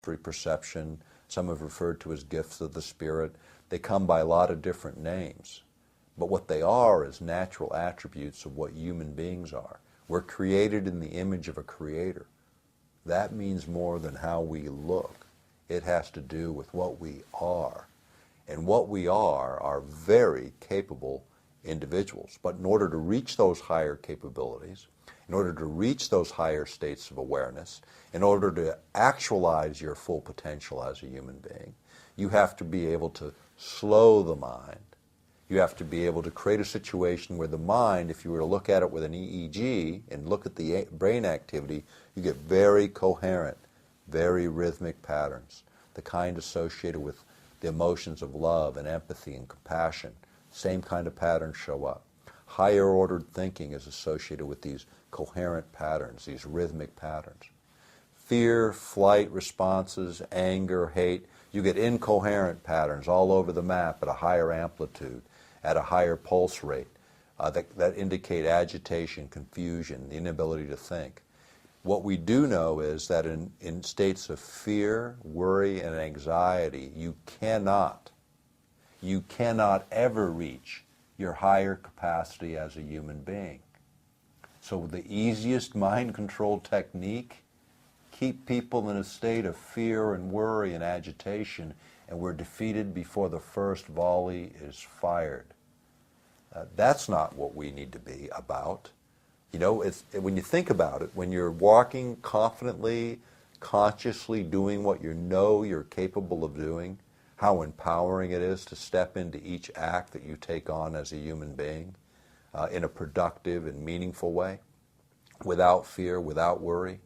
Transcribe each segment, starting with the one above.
olfactory perception. Some have referred to as gifts of the spirit. They come by a lot of different names. But what they are is natural attributes of what human beings are. We're created in the image of a creator. That means more than how we look. It has to do with what we are. And what we are very capable individuals. But in order to reach those higher capabilities, in order to reach those higher states of awareness, in order to actualize your full potential as a human being, you have to be able to slow the mind. You have to be able to create a situation where the mind, if you were to look at it with an EEG and look at the brain activity, you get very coherent, very rhythmic patterns, the kind associated with the emotions of love and empathy and compassion. Same kind of patterns show up. Higher ordered thinking is associated with these coherent patterns, these rhythmic patterns. Fear, flight responses, anger, hate, you get incoherent patterns all over the map at a higher amplitude, at a higher pulse rate, that indicate agitation, confusion, the inability to think. What we do know is that in states of fear, worry, and anxiety, you cannot ever reach your higher capacity as a human being. So the easiest mind control technique, keep people in a state of fear and worry and agitation, and we're defeated before the first volley is fired. That's not what we need to be about. You know, when you think about it, when you're walking confidently, consciously doing what you know you're capable of doing, how empowering it is to step into each act that you take on as a human being in a productive and meaningful way, without fear, without worry.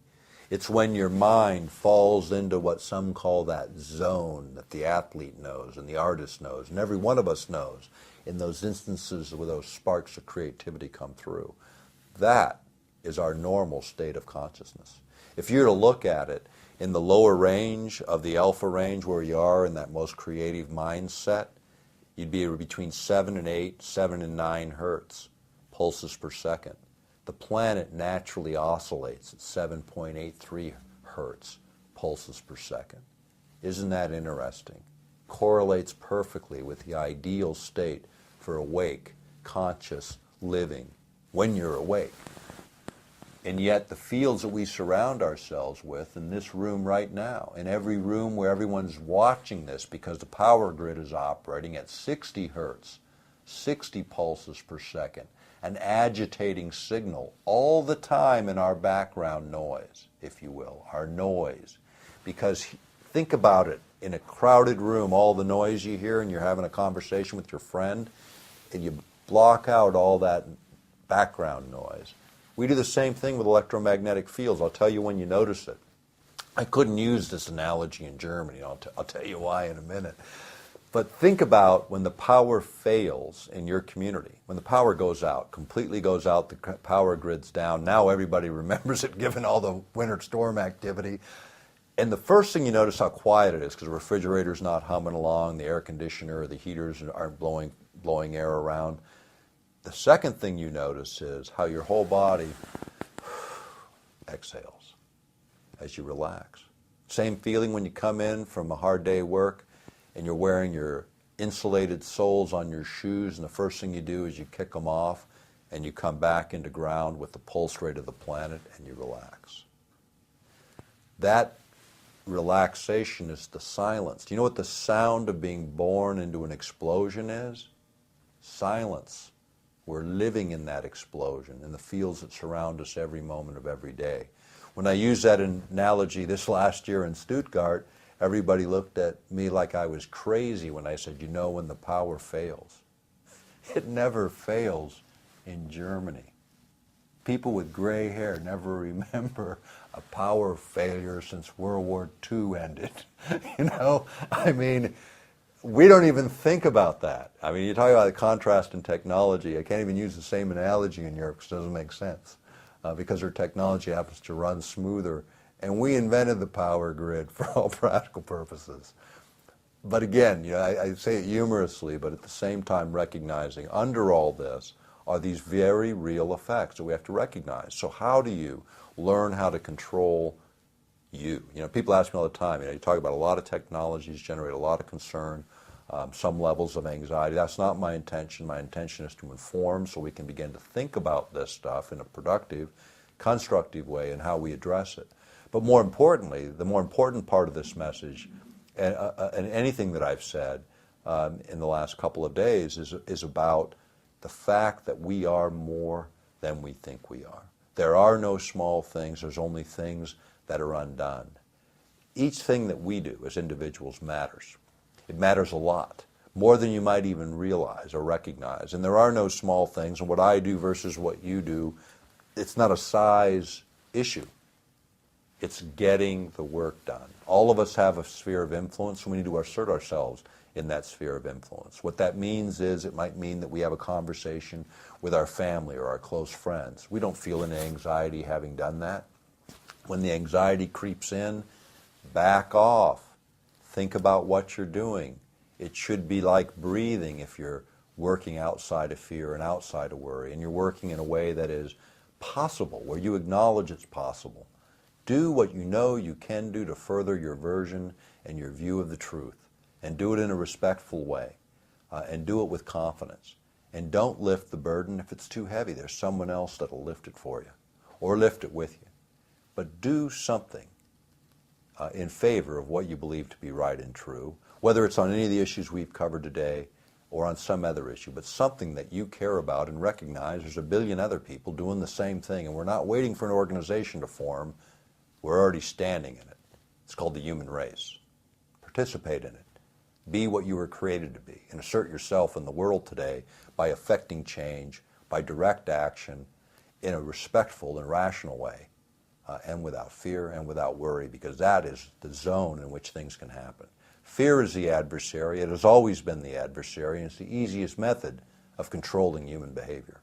It's when your mind falls into what some call that zone that the athlete knows and the artist knows and every one of us knows in those instances where those sparks of creativity come through. That is our normal state of consciousness. If you were to look at it in the lower range of the alpha range where you are in that most creative mindset, you'd be between 7 and 8, 7 and 9 hertz pulses per second. The planet naturally oscillates at 7.83 hertz pulses per second. Isn't that interesting? Correlates perfectly with the ideal state for awake, conscious living when you're awake. And yet the fields that we surround ourselves with in this room right now, in every room where everyone's watching this because the power grid is operating at 60 hertz, 60 pulses per second, an agitating signal all the time in our background noise, if you will, our noise. Because think about it, in a crowded room, all the noise you hear and you're having a conversation with your friend, and you block out all that background noise. We do the same thing with electromagnetic fields. I'll tell you when you notice it. I couldn't use this analogy in Germany. I'll tell you why in a minute. But think about when the power fails in your community. When the power goes out, completely goes out, the power grid's down. Now everybody remembers it given all the winter storm activity. And the first thing you notice how quiet it is because the refrigerator's not humming along, the air conditioner or the heaters aren't blowing air around. The second thing you notice is how your whole body exhales as you relax. Same feeling when you come in from a hard day of work and you're wearing your insulated soles on your shoes, and the first thing you do is you kick them off and you come back into ground with the pulse rate of the planet and you relax. That relaxation is the silence. Do you know what the sound of being born into an explosion is? Silence. We're living in that explosion, in the fields that surround us every moment of every day. When I used that analogy this last year in Stuttgart, everybody looked at me like I was crazy when I said, you know when the power fails. It never fails in Germany. People with gray hair never remember a power failure since World War II ended. You know, I mean, we don't even think about that. I mean, you talk about the contrast in technology. I can't even use the same analogy in Europe because it doesn't make sense because their technology happens to run smoother. And we invented the power grid for all practical purposes. But again, you know, I say it humorously, but at the same time recognizing under all this are these very real effects that we have to recognize. So how do you learn how to control you. You know, people ask me all the time, you talk about a lot of technologies, generate a lot of concern, some levels of anxiety. That's not my intention. My intention is to inform so we can begin to think about this stuff in a productive, constructive way and how we address it. But more importantly, the more important part of this message, and anything that I've said in the last couple of days, is about the fact that we are more than we think we are. There are no small things. There's only things that are undone. Each thing that we do as individuals matters. It matters a lot, more than you might even realize or recognize. And there are no small things. And what I do versus what you do, it's not a size issue. It's getting the work done. All of us have a sphere of influence, and we need to assert ourselves in that sphere of influence. What that means is it might mean that we have a conversation with our family or our close friends. We don't feel any anxiety having done that. When the anxiety creeps in, back off. Think about what you're doing. It should be like breathing if you're working outside of fear and outside of worry, and you're working in a way that is possible, where you acknowledge it's possible. Do what you know you can do to further your version and your view of the truth, and do it in a respectful way, and do it with confidence. And don't lift the burden if it's too heavy. There's someone else that'll lift it for you, or lift it with you. But do something in favor of what you believe to be right and true, whether it's on any of the issues we've covered today or on some other issue, but something that you care about and recognize there's a billion other people doing the same thing, and we're not waiting for an organization to form. We're already standing in it. It's called the human race. Participate in it. Be what you were created to be, and assert yourself in the world today by affecting change, by direct action, in a respectful and rational way, and without fear and without worry, because that is the zone in which things can happen. Fear is the adversary. It has always been the adversary, and it's the easiest method of controlling human behavior.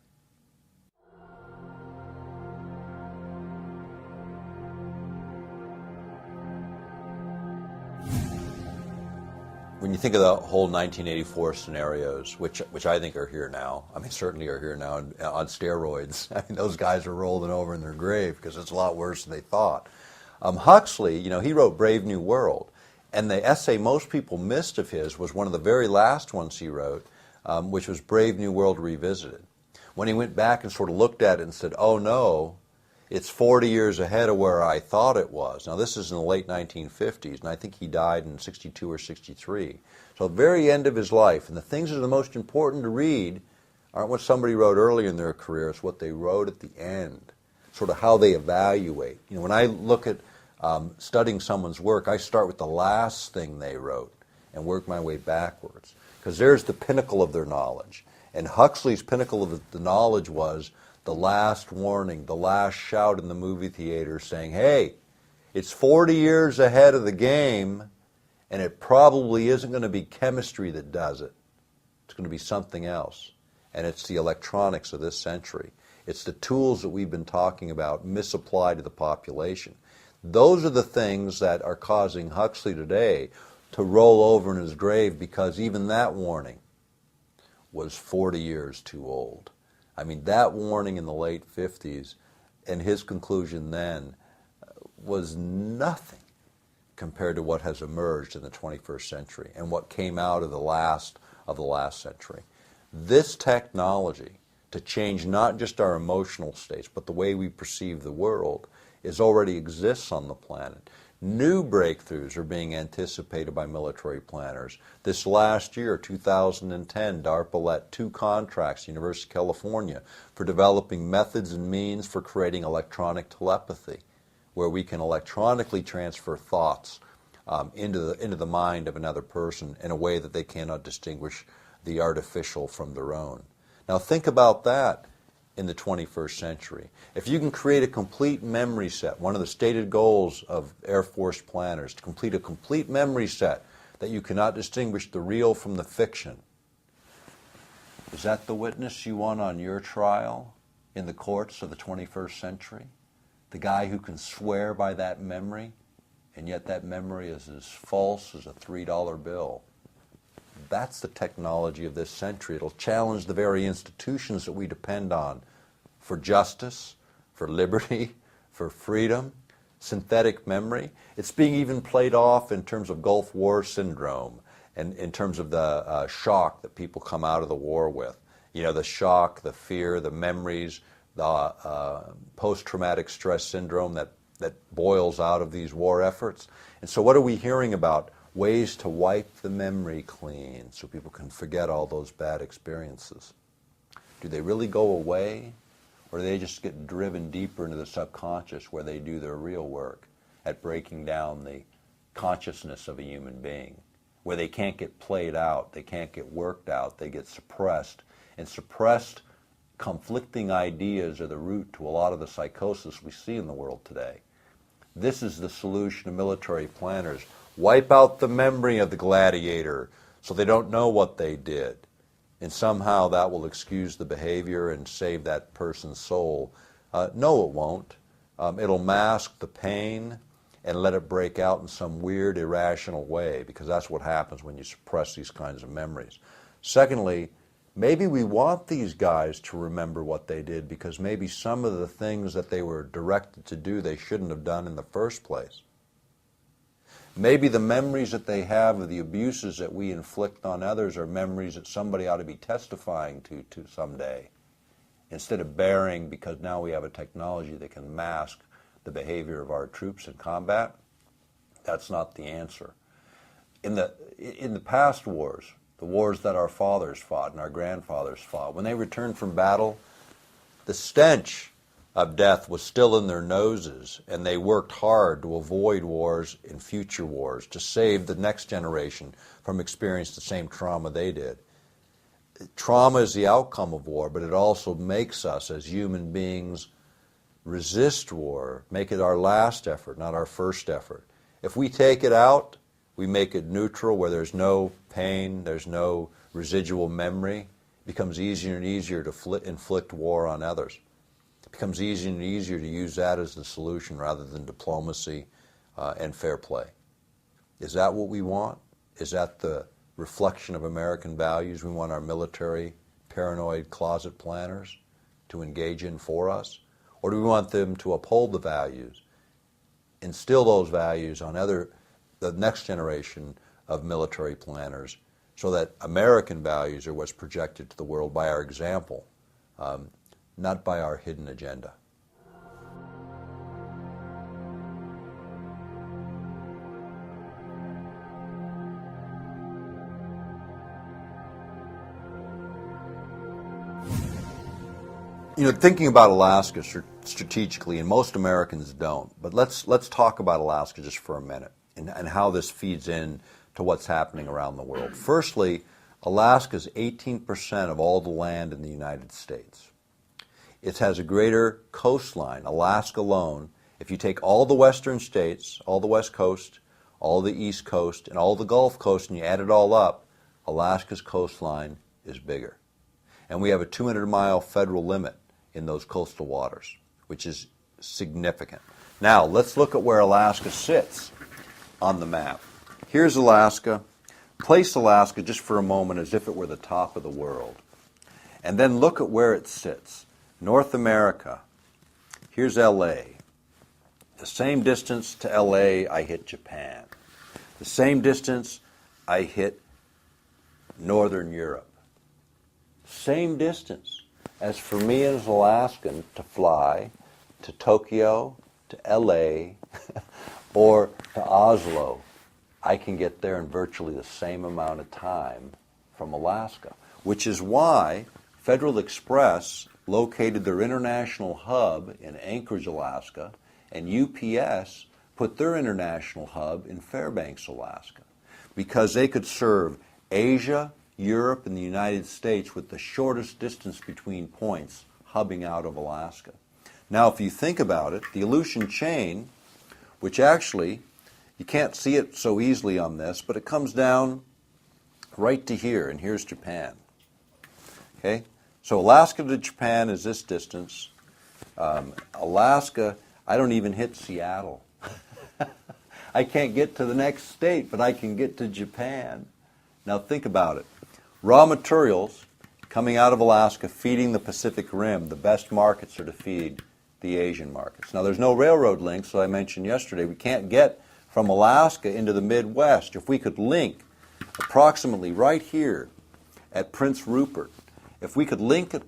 When you think of the whole 1984 scenarios, which I think are here now, I mean, certainly are here now on steroids. I mean, those guys are rolling over in their grave because it's a lot worse than they thought. Huxley, he wrote Brave New World, and the essay most people missed of his was one of the very last ones he wrote, which was Brave New World Revisited. When he went back and sort of looked at it and said, oh no, it's 40 years ahead of where I thought it was. Now, this is in the late 1950s, and I think he died in 62 or 63. So the very end of his life, and the things that are the most important to read aren't what somebody wrote early in their career, it's what they wrote at the end, sort of how they evaluate. When I look at studying someone's work, I start with the last thing they wrote and work my way backwards, because there's the pinnacle of their knowledge. And Huxley's pinnacle of the knowledge was the last warning, the last shout in the movie theater saying, hey, it's 40 years ahead of the game, and it probably isn't going to be chemistry that does it. It's going to be something else. And it's the electronics of this century. It's the tools that we've been talking about misapplied to the population. Those are the things that are causing Huxley today to roll over in his grave, because even that warning was 40 years too old. I mean, that warning in the late 50s and his conclusion then was nothing compared to what has emerged in the 21st century and what came out of the last century. This technology to change not just our emotional states, but the way we perceive the world, already exists on the planet. New breakthroughs are being anticipated by military planners. This last year, 2010, DARPA let 2 contracts, University of California, for developing methods and means for creating electronic telepathy, where we can electronically transfer thoughts into the mind of another person in a way that they cannot distinguish the artificial from their own. Now think about that in the 21st century. If you can create a complete memory set, one of the stated goals of Air Force planners, to complete a complete memory set that you cannot distinguish the real from the fiction, is that the witness you want on your trial in the courts of the 21st century? The guy who can swear by that memory, and yet that memory is as false as a $3 bill. That's the technology of this century. It'll challenge the very institutions that we depend on for justice, for liberty, for freedom. synthetic memory. It's being even played off in terms of Gulf War syndrome and in terms of the shock that people come out of the war with. You know, the shock, the fear, the memories, the post-traumatic stress syndrome that boils out of these war efforts. And so what are we hearing about? Ways to wipe the memory clean so people can forget all those bad experiences. Do they really go away? Or do they just get driven deeper into the subconscious where they do their real work at breaking down the consciousness of a human being, where they can't get played out, they can't get worked out, they get suppressed. And suppressed, conflicting ideas are the root to a lot of the psychosis we see in the world today. This is the solution of military planners. Wipe out the memory of the gladiator so they don't know what they did. And somehow that will excuse the behavior and save that person's soul. No, it won't. It'll mask the pain and let it break out in some weird, irrational way, because that's what happens when you suppress these kinds of memories. Secondly, maybe we want these guys to remember what they did because maybe some of the things that they were directed to do they shouldn't have done in the first place. Maybe the memories that they have of the abuses that we inflict on others are memories that somebody ought to be testifying to someday, instead of bearing, because now we have a technology that can mask the behavior of our troops in combat. That's not the answer. In the past wars, the wars that our fathers fought and our grandfathers fought, when they returned from battle, the stench of death was still in their noses, and they worked hard to avoid wars and future wars, to save the next generation from experiencing the same trauma they did. Trauma is the outcome of war, but it also makes us, as human beings, resist war, make it our last effort, not our first effort. If we take it out, we make it neutral, where there's no pain, there's no residual memory. It becomes easier and easier to inflict war on others. It becomes easier and easier to use that as the solution rather than diplomacy and fair play. Is that what we want? Is that the reflection of American values we want our military, paranoid closet planners to engage in for us? Or do we want them to uphold the values, instill those values on the next generation of military planners, so that American values are what's projected to the world by our example, not by our hidden agenda? You know, thinking about Alaska strategically, and most Americans don't, but let's talk about Alaska just for a minute and how this feeds in to what's happening around the world. Firstly, Alaska is 18% of all the land in the United States. It has a greater coastline, Alaska alone. If you take all the western states, all the west coast, all the east coast, and all the Gulf Coast, and you add it all up, Alaska's coastline is bigger. And we have a 200-mile federal limit in those coastal waters, which is significant. Now, let's look at where Alaska sits on the map. Here's Alaska. Place Alaska just for a moment as if it were the top of the world. And then look at where it sits. North America. Here's L.A. The same distance to L.A. I hit Japan. The same distance I hit Northern Europe. Same distance as for me as an Alaskan to fly to Tokyo, to LA, or to Oslo. I can get there in virtually the same amount of time from Alaska, which is why Federal Express located their international hub in Anchorage, Alaska, and UPS put their international hub in Fairbanks, Alaska, because they could serve Asia, Europe, and the United States with the shortest distance between points, hubbing out of Alaska. Now, if you think about it, the Aleutian chain, which actually, you can't see it so easily on this, but it comes down right to here, and here's Japan. Okay? So Alaska to Japan is this distance. Alaska, I don't even hit Seattle. I can't get to the next state, but I can get to Japan. Now think about it. Raw materials coming out of Alaska, feeding the Pacific Rim. The best markets are to feed the Asian markets. Now, there's no railroad link, so I mentioned yesterday, we can't get from Alaska into the Midwest. If we could link approximately right here at Prince Rupert, if we could link at Prince